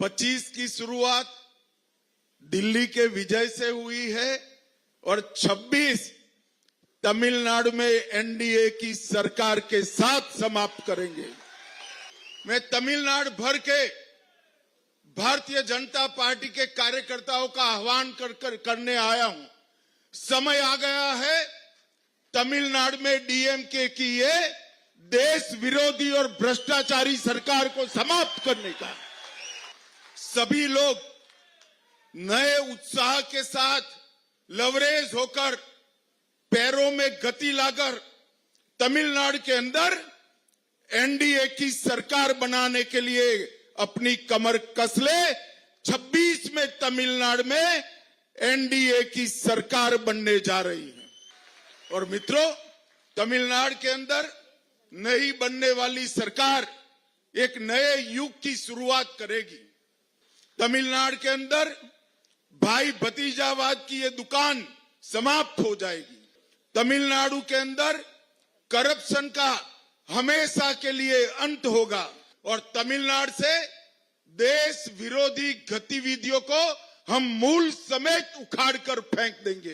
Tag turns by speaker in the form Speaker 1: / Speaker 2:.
Speaker 1: 25 की शुरुआत दिल्ली के विजय से हुई है और 26 तमिलनाडु में एनडीए की सरकार के साथ समाप्त करेंगे। मैं तमिलनाडु भर के भारतीय जनता पार्टी के कार्यकर्ताओं का आह्वान करने आया हूं। समय आ गया है तमिलनाडु में डीएमके की ये देश विरोधी और भ्रष्टाचारी सरकार को समाप्त करने का। सभी लोग नए उत्साह के साथ लवरेज होकर, पैरों में गति लाकर तमिलनाडु के अंदर एनडीए की सरकार बनाने के लिए अपनी कमर कस ले। 26 में तमिलनाडु में एनडीए की सरकार बनने जा रही है। और मित्रों, तमिलनाडु के अंदर नई बनने वाली सरकार एक नए युग की शुरुआत करेगी। तमिलनाडु के अंदर भाई भतीजावाद की ये दुकान समाप्त हो जाएगी। तमिलनाडु के अंदर करप्शन का हमेशा के लिए अंत होगा और तमिलनाडु से देश विरोधी गतिविधियों को हम मूल समेत उखाड़ कर फेंक देंगे।